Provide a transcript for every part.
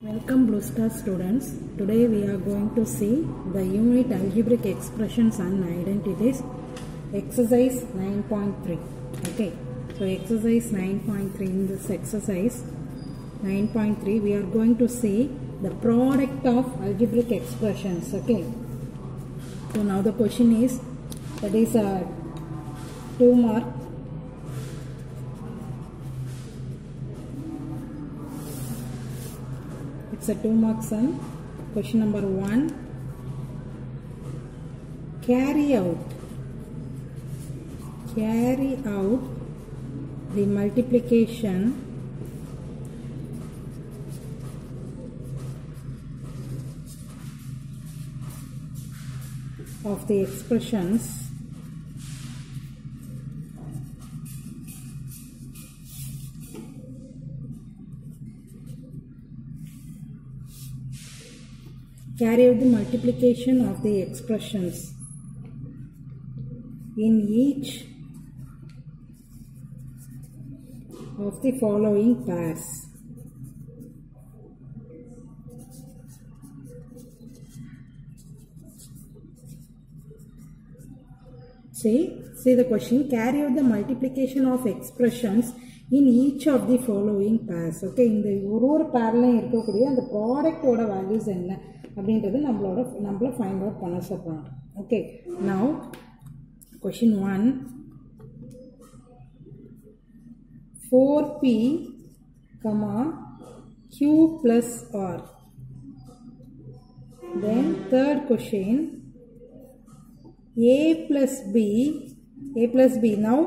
Welcome Blue Star students. Today we are going to see the unit algebraic expressions and identities exercise 9.3. Okay, so exercise 9.3, in this exercise 9.3 we are going to see the product of algebraic expressions. Okay, so now the question is, that is a 2 mark. It's a 2 mark sum. Question number 1. Carry out the multiplication of the expressions in each of the following pairs. See the question. Carry out the multiplication of expressions in each of the following pairs. Okay, இந்த ஒரு pairல இருக்கக்கூடிய அந்த product ஓட values என்ன அப்படின்றது நம்மள find out பண்ண சொல்றாங்க. Okay, now question 1. 4p q plus r. Then third question, a plus b. Now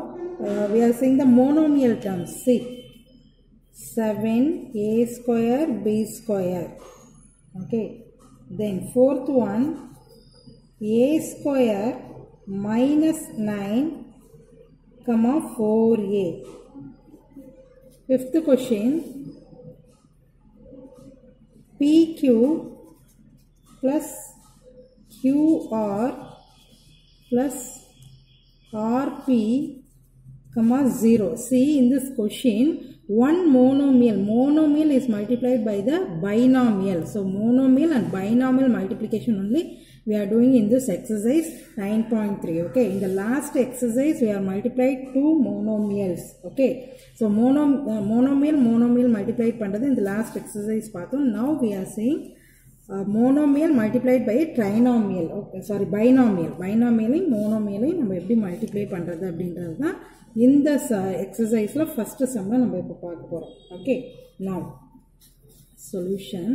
we are saying the monomial terms. See, 7a square b square. Okay, then fourth one, a square minus 9 4a. Fifth question, pq plus qr plus rp, 0. See, in this question, one monomial is multiplied by the binomial. So, monomial and binomial multiplication only we are doing in this exercise 9.3. Okay, in the last exercise we are multiplied two monomials. Okay, so monomial multiplied pandrathu in the last exercise paathom. Now we are saying monomial multiplied by trinomial. Okay, sorry, binomial monomial நம்ம எப்படி multiply பண்றது அப்படின்றது தான் இந்த exerciseல first sum நம்ம இப்ப பார்க்க போறோம். Okay, now solution.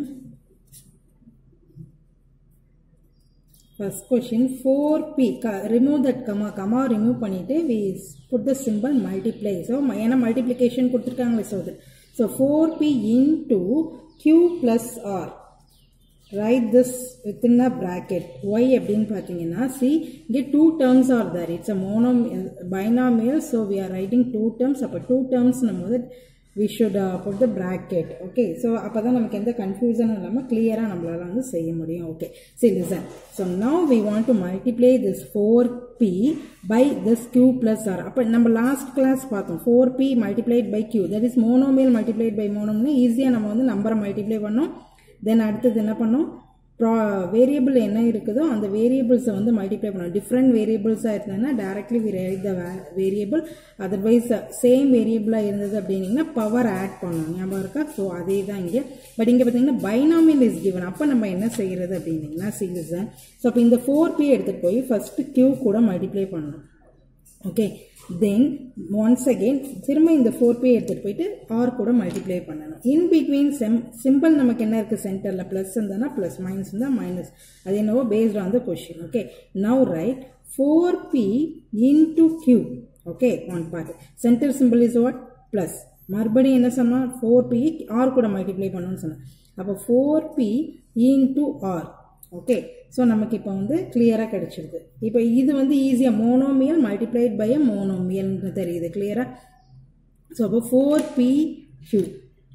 First question, 4p, remove that comma remove பண்ணிட்டு we put the symbol multiply. So ஏனா multiplication கொடுத்திருக்காங்களே, so 4p into q plus r. Write this within a bracket. Why அப்படினு பாத்தீங்கன்னா, see, இங்க two terms are there. It's a binomial, so we are writing two terms. அப்ப two terms நம்மோது we should put the bracket. Okay, so அப்பதான் நமக்கு எந்த confusion இல்லாம clear-ஆ நம்மளால வந்து செய்ய முடியும். Okay, see, listen. So now we want to multiply this 4p by this q plus r. அப்ப நம்ம last class பார்த்தோம், 4p multiplied by q, that is monomial multiplied by monomial. ஈஸியா நம்ம வந்து நம்பரை multiply பண்ணோம். Then அடுத்தது என்ன பண்ணோம், வேரியபிள் என்ன இருக்குதோ அந்த வேரியபிள்ஸை வந்து மல்டிப்ளை பண்ணோம். டிஃப்ரெண்ட் வேரியபிள்ஸாக இருந்ததுன்னா directly we write the variable. Otherwise same வேரியபிளாக இருந்தது அப்படின்னீங்கன்னா பவர் ஆட் பண்ணணும். ஞாபகம் இருக்கா? ஸோ அதே தான் இங்கே. பட் இங்கே பார்த்தீங்கன்னா பைனாமியல் இஸ் கிவன். அப்போ நம்ம என்ன செய்யறது அப்படின்னீங்கன்னா, சீரியஸாக, ஸோ அப்போ இந்த 4p எடுத்துகிட்டு போய் ஃபர்ஸ்ட் q கூட மல்டிப்ளை பண்ணணும். ஓகே, then once again திரும்ப இந்த 4p எடுத்துட்டு போயிட்டு r கூட மல்டிப்ளை பண்ணணும். in between symbol நமக்கு என்ன இருக்கு, சென்டர்ல பிளஸ் இருந்தானா பிளஸ், மைனஸ் இருந்தா மைனஸ். அது என்னவோ based on the question. Okay, now write 4p into q. Okay, one part, center symbol is what, plus. மறுபடியும் என்ன சொன்னா, 4p r கூட மல்டிப்ளை பண்ணணும்னு சொன்னா, அப்ப 4p into r. Okay, so நமக்கு இப்போ வந்து கிளியராக கிடைச்சிருது. இப்போ இது வந்து ஈஸியாக மோனோமியல் மல்டிப்ளைட் பை மோனோமியல்னு தெரியுது கிளியராக. ஸோ அப்போ 4pq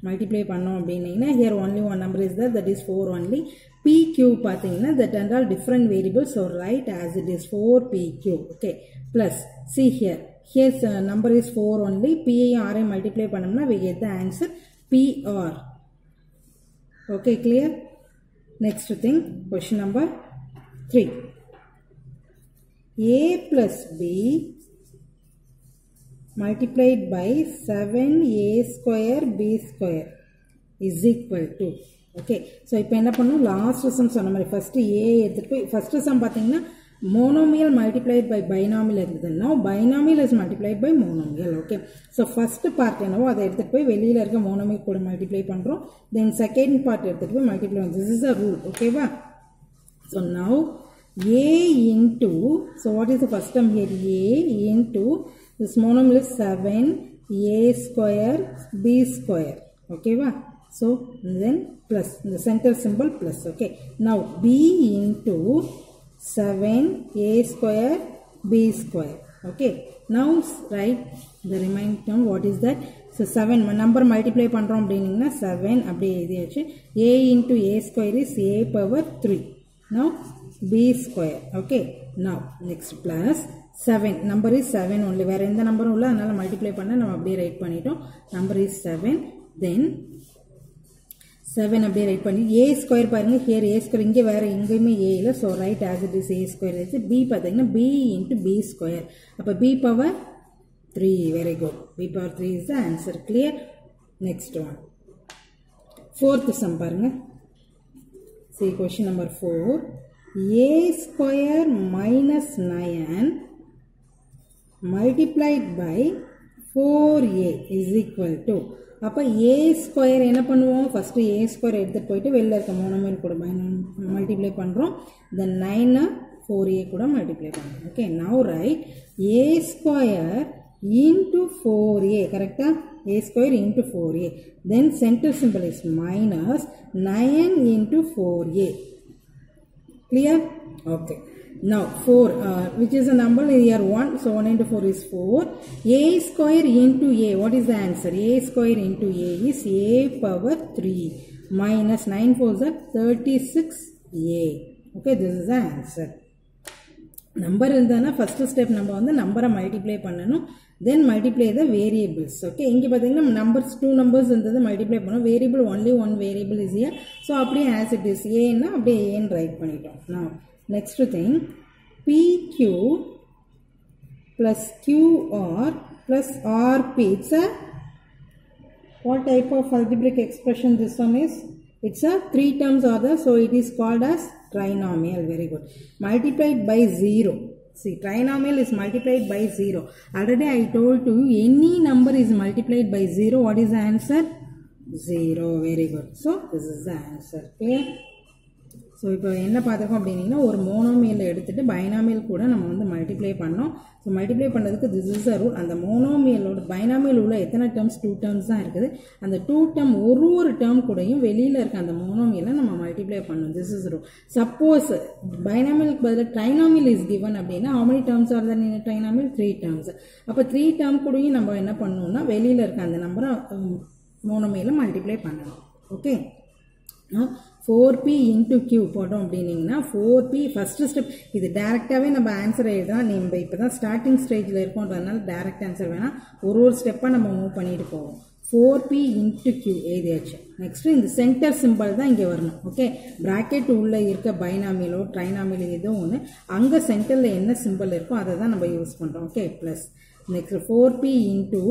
மல்டிப்ளை பண்ணோம் அப்படின்னீங்கன்னா, here only one number is that is 4 only. pq பார்த்தீங்கன்னா that and all different variables, so write as it is 4pq. Okay, plus C here's number is 4 only. p ஐயும் r ஐயும் multiply பண்ணோம்னா we get the answer pr. Okay, clear? Next thing, question number 3. A plus B multiplied by 7a square b square is equal to. Okay, so இப்போ என்ன பண்ணும் last some சொன்ன மாதிரி first a எடுத்துட்டு போய் first sum பாத்தீங்கன்னா monomial multiplied by binomial இருந்ததுன்னா binomial is multiplied by monomial. Okay, so first part என்னவோ அதை எடுத்துட்டு போய் வெளியில இருக்க monomial கூட multiply பண்றோம், then second part எடுத்துட்டு போய் multiply பண்றோம். This is a rule. Okay வா? So now a into, so what is the first term here? A into this monomial is 7a square b square. Okay va? So then plus the center symbol plus. Okay, now b into 7a square b square. Okay, now write the remaining term. What is that? So 7 number multiply பண்றோம் அப்படினீங்கன்னா 7 அப்படியே எழுதியாச்சு. a into a square is a power 3. Now b square. Okay, now next plus 7 number is 7 only, வேற எந்த நம்பரும் இல்ல, அதனால multiply பண்ண நம்ம அப்படியே ரைட் பண்ணிட்டோம். number is 7, then 7 அப்படியே ரைட் பண்ணி a ஸ்கொயர் பாருங்க, here a ஸ்கொயர் இங்க வேற எங்கேயுமே a இல்ல, so write as it is a square இருக்கு. b பாத்தீங்கன்னா b into b ஸ்கொயர், அப்ப b power 3. very good, b power 3 is the answer. clear? next one, fourth sum பாருங்க. see question number 4. a square minus 9 multiplied by 4a is equal to. அப்ப a square என்ன பண்ணுவோம், first a square எடுத்துட்டு போயிட்டு வெளியில இருக்க monomial கூட multiply பண்றோம், then 9 4a கூட multiply பண்றோம். okay, now write a square into 4a, correct? a square into 4a, then center symbol is minus 9 into 4a. clear? okay, now 4 which is a number here 1, so 1 into 4 is 4. a square into a, what is the answer? a square into a is a power 3 minus 9 4s are 36a. okay, this is the answer. number இருந்தனா first step நம்ம வந்து நம்பரை multiply பண்ணனும், then multiply the variables. okay, இங்க பாத்தீங்கன்னா numbers 2 numbers இருந்தது multiply பண்ணோம், variable only one variable is here, so அப்படியே as it is a னா அப்படியே a ன்னு ரைட் பண்ணிட்டோம். now next thing, pq plus qr plus rp, it's a what type of algebraic expression this one is? it's a 3 terms order, so it is called as trinomial. very good, multiplied by 0. see, trinomial is multiplied by 0. already I told you any number is multiplied by 0, what is the answer? 0. very good, so this is the answer. okay, so இப்போ என்ன பார்த்திருக்கோம் அப்படின்னா ஒரு monomial எடுத்துட்டு binomial கூட நம்ம வந்து multiply பண்ணோம். ஸோ மல்டிப்ளை பண்ணுறதுக்கு திஸ் இஸ் அ ரூல். அந்த மோனோமியலோட பைனாமியல் உள்ள எத்தனை டேர்ம்ஸ் 2 டேர்ம்ஸ் தான் இருக்குது, அந்த 2 டேர்ம் ஒரு டேர்ம் கூடயும் வெளியில் இருக்க அந்த மோனோமியலை நம்ம மல்டிப்ளை பண்ணணும். This is rule. சப்போஸ் பைனாமியலுக்கு பதில் ட்ரைனாமியல் இஸ் கிவன் அப்படின்னா how many terms are there in trinomial? 3 terms. அப்போ 3 டேர்ம் கூடயும் நம்ம என்ன பண்ணணும்னா வெளியில் இருக்க அந்த நம்பரை மோனோமியலை மல்டிப்ளை பண்ணணும். ஓகே, 4p into q போட்டோம் அப்படின்னீங்கன்னா 4p ஃபர்ஸ்ட் ஸ்டெப், இது டைரக்டாவே நம்ம ஆன்சர் எழுதலாம். நம்ம இப்பதான் ஸ்டார்டிங் ஸ்டேஜ்ல இருக்கோம்ன்றதுனால டைரக்ட் ஆன்சர் வேணா ஒரு ஸ்டெப்பா நம்ம மூவ் பண்ணிட்டு போவோம். 4p into q எழுதியாச்சு. நெக்ஸ்ட் இந்த சென்டர் சிம்பிள் தான் இங்க வரணும். ஓகே, பிராக்கெட் உள்ள இருக்க பைனாமியலோ ட்ரைனாமியலோ ஏதோ ஒன்று அங்க சென்டர்ல என்ன சிம்பிள் இருக்கோ அதை தான் நம்ம யூஸ் பண்றோம். Okay, plus next 4p into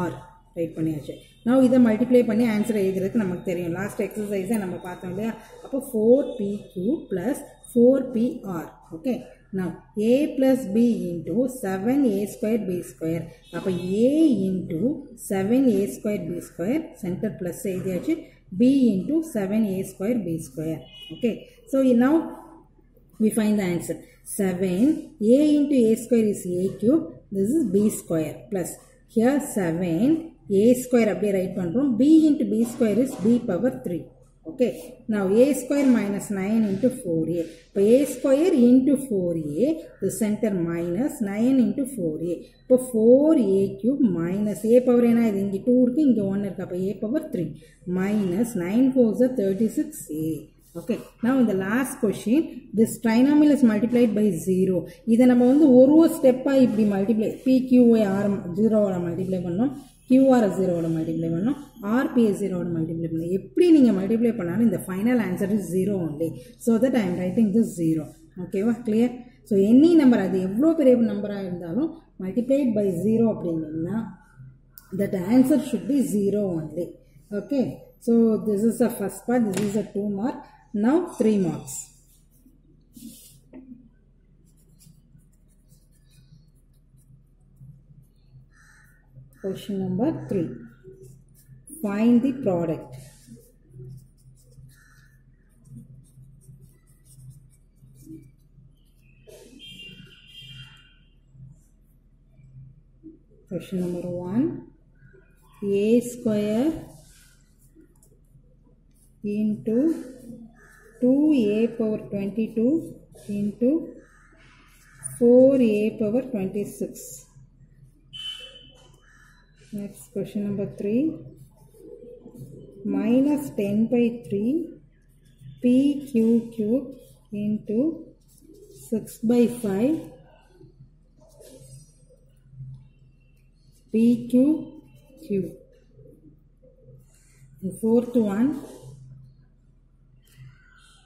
r right பண்ணியாச்சு. நான் இதை மல்டிப்ளை பண்ணி ஆன்சர் எழுதுறதுக்கு நமக்கு தெரியும், லாஸ்ட் எக்ஸசைஸை நம்ம பார்த்தோம் இல்லையா. அப்போ 4pq plus 4pr. Okay, now a plus b into 7a square b square. அப்போ a into 7a square b square center plus எழுதியாச்சு, b into 7a square b square. okay, so now we find the answer. 7a into a square is a cube, this is b square, plus here 7 a square அப்படியே right பண்றோம், b into b square is b power 3. okay, now a square minus 9 into 4a. இப்போ a square into 4a, the center minus 9 into 4a. இப்போ 4a cube minus a power என்ன, இது இங்க 2 இருக்கு இங்க 1 இருக்கு, அப்போ a power 3 minus 9 4s are 36a. okay, now in the last question this trinomial is multiplied by 0. இதை நம்ம வந்து ஒரு ஸ்டெப்பா இப்படி மல்டிப்ளை pq r 0 மல்டிப்ளை பண்ணோம், QR 0 multiply பண்ணணும் or P 0 multiply பண்ணணும் எப்படி நீங்க multiply பண்ணாலும் இந்த final answer is 0 only so that I am writing this 0 okay வா clear so any number அது எவ்வளவு பெரிய நம்பரா இருந்தாலும் multiplied by 0 அப்படின்னா that answer should be 0 only okay so this is the first part this is a 2 mark now 3 marks question number 3 find the product question number 1 a square into 2a power 22 into 4a power 26 next question number 3 minus 10 by 3 pq cube into 6 by 5 pq cube and fourth one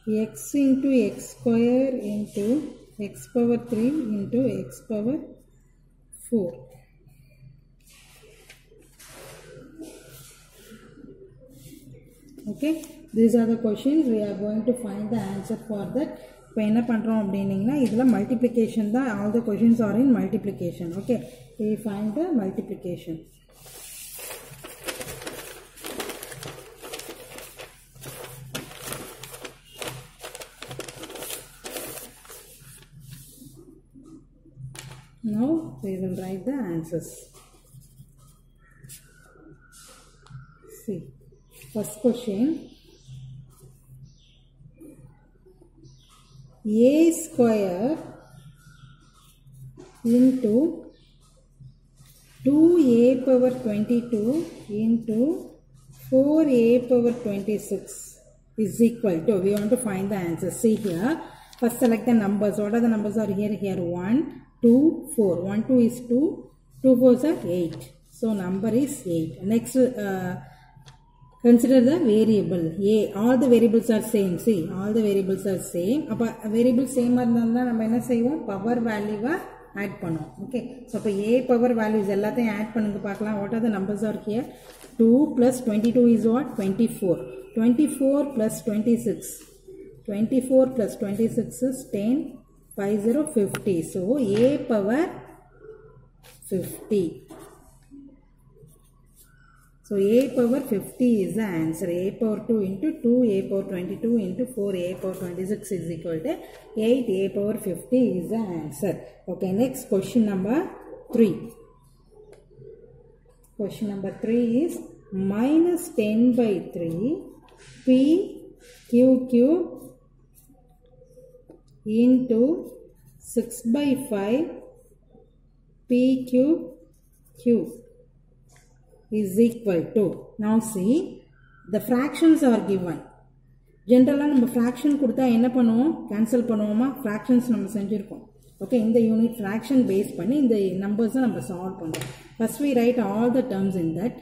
x into x square into x power 3 into x power 4 okay these are the questions we are going to find the answer for that இப்போ என்ன பண்றோம் அப்படினீங்கன்னா இதுல multiplication தான் all the questions are in multiplication okay we find the multiplication now we will write the answers see first question a square into 2a power 22 into 4a power 26 is equal to we want to find the answer see here first select the numbers what are the numbers are here 1 2 4 1 2 is 2 2 4s are 8 so number is 8 next consider the variable a all the variables are same see all the variables are same appa variable same irundha நம்ம என்ன செய்வோம் power value add பண்ணுவோம் okay so அப்ப a power values எல்லாத்தையும் add பண்ணுங்க பார்க்கலாம் what are the numbers are here 2 plus 22 is what 24 24 plus 26 24 plus 26 is 10 5 0 50 so a power 50 so a power 50 is the answer a power 2 into 2 a power 22 into 4 a power 26 is equal to 8 a power 50 is the answer okay next question number 3 question number 3 is minus 10 by 3 p q cube into 6 by 5 p cube cube is equal to now see the fractions are given generally நம்ம fraction கொடுத்தா என்ன பண்ணுவோம் cancel பண்ணுவோமா fractions நம்ம செஞ்சிருக்கோம் okay இந்த unit fraction base பண்ணி இந்த numbers நம்ம solve பண்றோம் first we write all the terms in that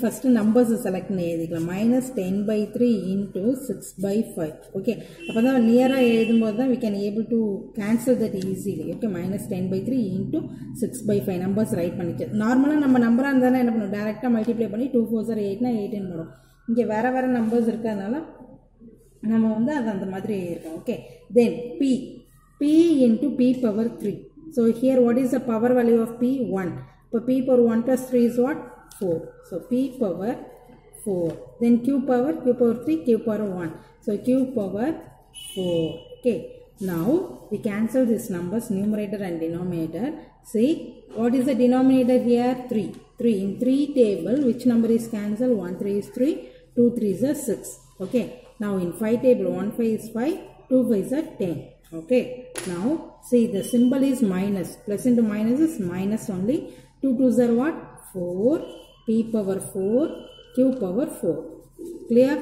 first numbers select பண்ணி எழுதிக்கலாம் minus 10 by 3 into 6 by 5 okay அப்பதான் near-ஆ எழுதும்போது தான் we can able to cancel that easily okay minus 10 by 3 into 6 by 5 numbers write பண்ணிட்டு நார்மலா நம்ம நம்பரா இருந்தானே என்ன பண்ணுவோம் டைரக்ட்டா மல்டிப்ளை பண்ணி 2 4s are 8 னா 8 ன்னு வரும் இங்க வேற வேற நம்பர்ஸ் இருக்கறனால நம்ம வந்து அது அந்த மாதிரி இருக்கும் okay then p into p power 3 so here what is the power value of p 1 so p power 1 plus 3 is what 4 so p power 4 then q power 3 q power 1 so q power 4 okay now we cancel these numbers numerator and denominator see what is the denominator here 3 in 3 table which number is cancelled 1 3 is 3 2 3 is 6 okay now in 5 table 1 5 is 5 2 5 is 10 okay now see the symbol is minus plus into minus is minus only 2 2s are what 4 p power 4 q power 4 clear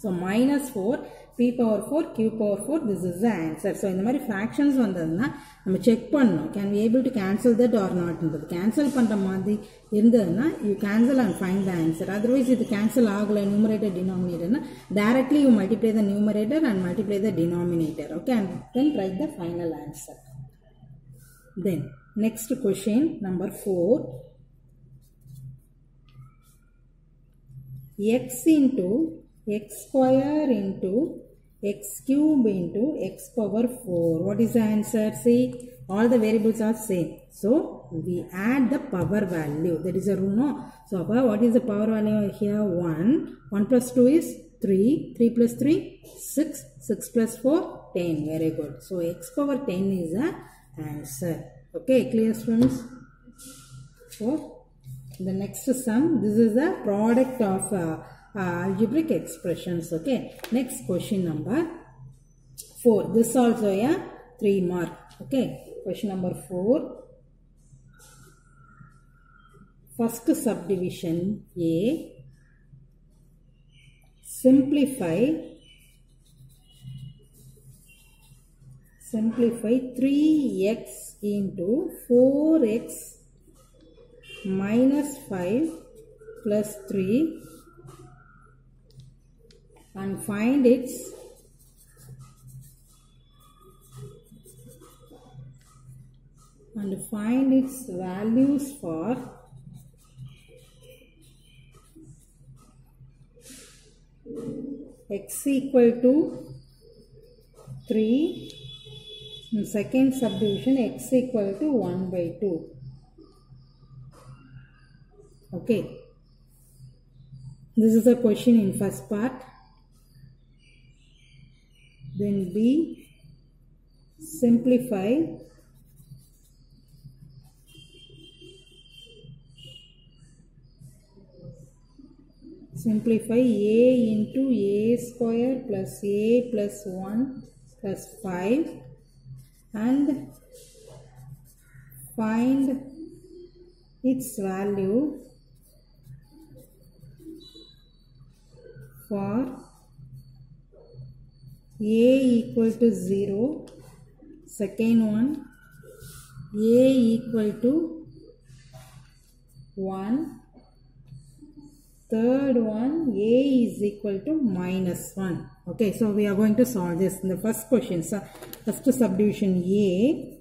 So minus 4 p power 4 q power 4, this is the answer. So இந்த மாதிரி fractions வந்ததுன்னா நம்ம check பண்ணணும், can we able to cancel that or not ன்றது. cancel பண்ற மாதிரி இருந்ததுன்னா you cancel and find the answer. Otherwise இது cancel ஆகல numerator denominator னா directly you multiply the numerator and multiply the denominator. Okay, and then write the final answer. Then next question number 4. X into x square into x cube into x power 4. What is the answer? See, all the variables are same. So, we add the power value. That is a rule, no? So, what is the power value here? 1. 1 plus 2 is 3. 3 plus 3, 6. 6 plus 4, 10. Very good. So, x power 10 is the answer. Okay, clear students? So, the next sum, this is the product of algebraic expressions. Okay, next question number 4. This also a 3 mark. Okay, question number 4. First subdivision A. Simplify 3x into 4x minus 5 plus 3 and find its values for x equal to 3 and second subdivision x equal to 1 by 2. Okay, this is a question in first part. Then B, simplify a into a square plus a plus 1 plus 5 and find its value for a equal to 0, second one a equal to 1, third one a is equal to minus 1. Okay, so we are going to solve this in the first question. So first subdivision A.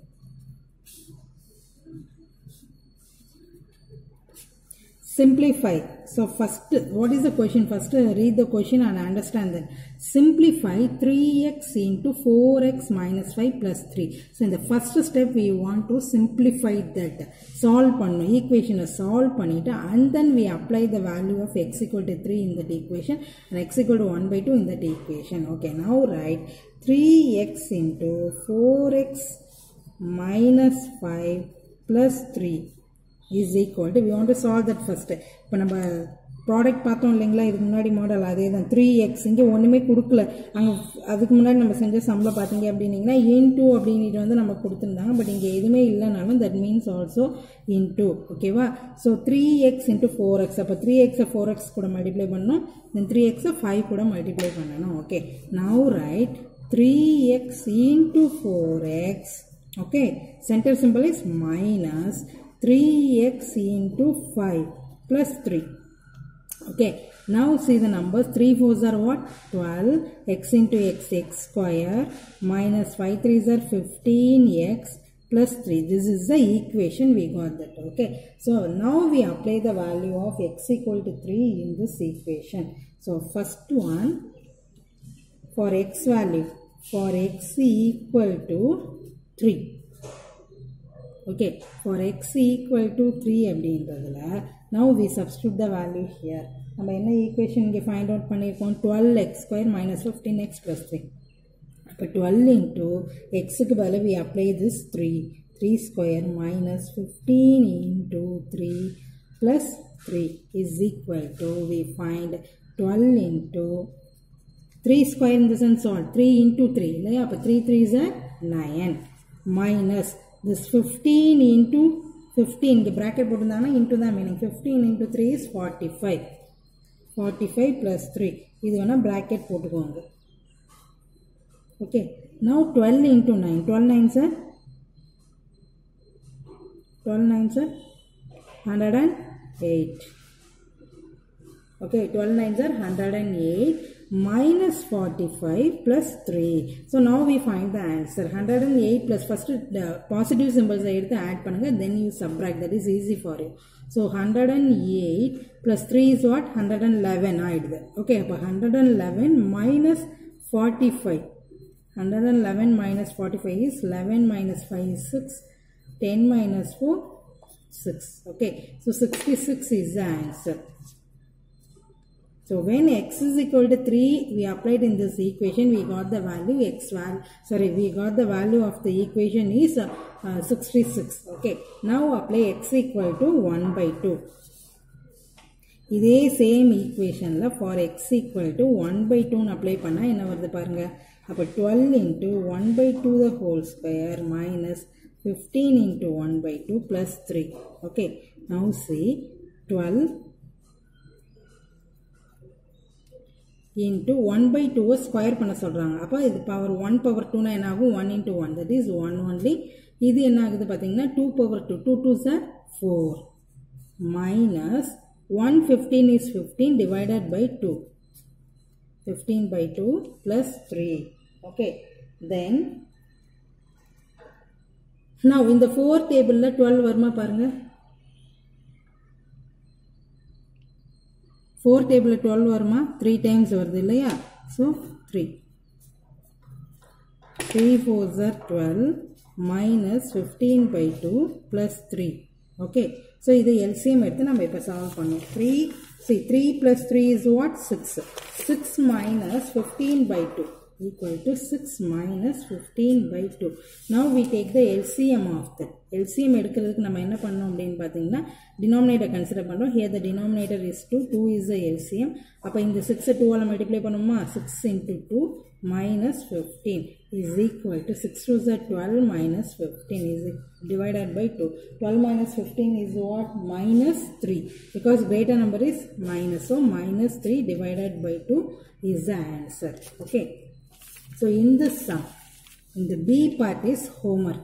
Simplify. So first, what is the question? First read the question and understand that. Simplify 3x into 4x minus 5 plus 3. So in the first step we want to simplify that. Solve pannu. Equation solve pannita and then we apply the value of x equal to 3 in that equation and x equal to 1 by 2 in that equation. Okay, now write 3x into 4x minus 5 plus 3 is equal to, we want to solve that first. இப்போ நம்ம product பார்த்தோம் இல்லைங்களா, இதுக்கு முன்னாடி model அதே தான். 3x இங்கே ஒன்றுமே கொடுக்கல, அங்கே அதுக்கு முன்னாடி நம்ம செஞ்ச சம்பளம் பார்த்தீங்க அப்படின்னீங்கன்னா இன்டூ அப்படின்ட்டு வந்து நம்ம கொடுத்துருந்தாங்க. பட் இங்கே எதுவுமே இல்லைனாலும் தட் மீன்ஸ் ஆல்சோ இன்டூ. ஓகேவா? ஸோ 3x இன்ட்டு 4x, அப்போ 3x 4x கூட மல்டிப்ளை பண்ணணும், தென் 3x 5 கூட மல்டிப்ளை பண்ணணும். Okay, now right 3x into 4x. Okay, center symbol is minus 3x into 5 plus 3. Okay, now see the numbers. 3 4s are what? 12. X into x, x square minus 5 3s are 15x plus 3. This is the equation, we got that. Okay, so now we apply the value of x equal to 3 in this equation. So first one, for x value, for x equal to 3. Okay, for x equal to 3 அப்படின்றதுல now we substitute the value here. நம்ம என்ன equation இங்கே find out பண்ணியிருக்கோம்? 12x square minus 15x plus 3. அப்போ 12 into x க்கு பதிலா we apply this 3 square minus 15 into 3 plus 3 is equal to, we find 12 into 3 square in the sense all 3 into 3 இல்லையா? அப்போ 3 3s are 9 minus this 15 into 15, the bracket போட்டுருந்தாங்கன்னா into the meaning 15 into 3 is 45. 45 plus 3. இது வேணா bracket போட்டுக்கோங்க. Okay. Now 12 into 9. 12 9s are 108. Okay, 12 9s are 108 minus 45 plus 3. So now we find the answer. 108 plus first the positive symbols add pannunga, then you subtract. That is easy for you. So 108 plus 3 is what? 111 ஆயிடுது. Okay, அப்போ 111 minus 45. 111 minus 45 is 11 minus 5 is 6. 10 minus 4, 6. Okay, so 66 is the answer. So when x is equal to 3, we applied in this equation, we got the value we got the value of the equation is 66. Okay, now apply x equal to 1 by 2. இதே same equation la for x equal to 1 by 2 apply பண்ணா என்ன வருது பாருங்க. அப்போ 12 into 1 by 2 the whole square minus 15 into 1 by 2 plus 3. Okay, now see 12 into 1 by 2 square பண்ண சொல்றாங்க. அப்போ இது power 1 power 2 னா என்ன ஆகும்? 1 into 1, that is 1 only. இது என்ன ஆகுது பாத்தீங்கன்னா 2 power 2, 2 2s are 4 minus 115 is 15 divided by 2. 15 by 2 plus 3. Okay, then now in the 4th table la 12 வருமா பாருங்க. 4th table 12 வருமா? 3 times வருது இல்லையா? So 3. 3 4s are 12 minus 15 by 2 plus 3. Okay, so இது LCM எடுத்து நம்ம இப்ப சால்வ் பண்ணுவோம். 3 plus 3 is what? 6. 6 minus 15 by 2 equal to 6 minus 15 by 2. Now we take the LCM of that. LCM எடுக்கிறதுக்கு நம்ம என்ன பண்ணோம் அப்படின்னு பார்த்தீங்கன்னா denominator consider பண்ணுறோம். Here the denominator is 2. 2 is the LCM. அப்போ இந்த 6 2ஆல் multiply பண்ணுமா? 6 into 2 minus 15 is equal to 6 2s are 12 minus 15 is divided by 2. 12 minus 15 is what? Minus 3. Because greater number is minus. So minus 3 divided by 2 is the answer. Okay. So in this sum, in the B part is homework.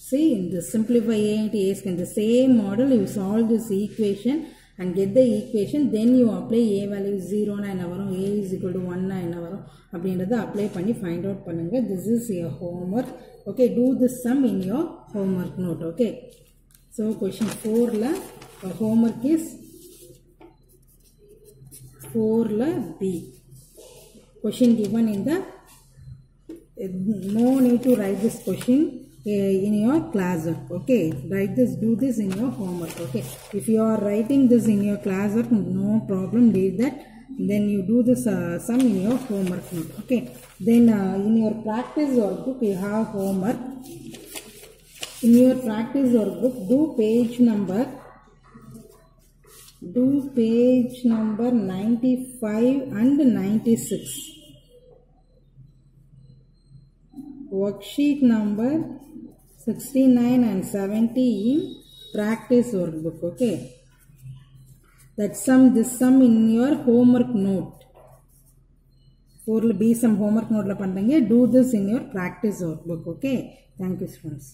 See, in the simplify A into A in the same model, you solve this equation and get the equation, then you apply A value 0 na enna varum, A is equal to 1 na enna varum அப்படின்றத apply பண்ணி find out பண்ணுங்க. This is your homework. Okay, do this sum in your homework note. Okay, so question 4 la homework is 4 la B. Question given in the no need to write this question in your classwork. Okay, write this, do this in your homework. Okay, if you are writing this in your classwork, no problem, read that, then you do this sum in your homework note. Okay, then in your practice workbook you have homework. In your practice workbook, do page number 95 and 96. Worksheet number 69 and 70 in practice workbook. Okay, this sum in your homework note. 4 will be some homework note la pandanga. Do this in your practice workbook. Okay, thank you students.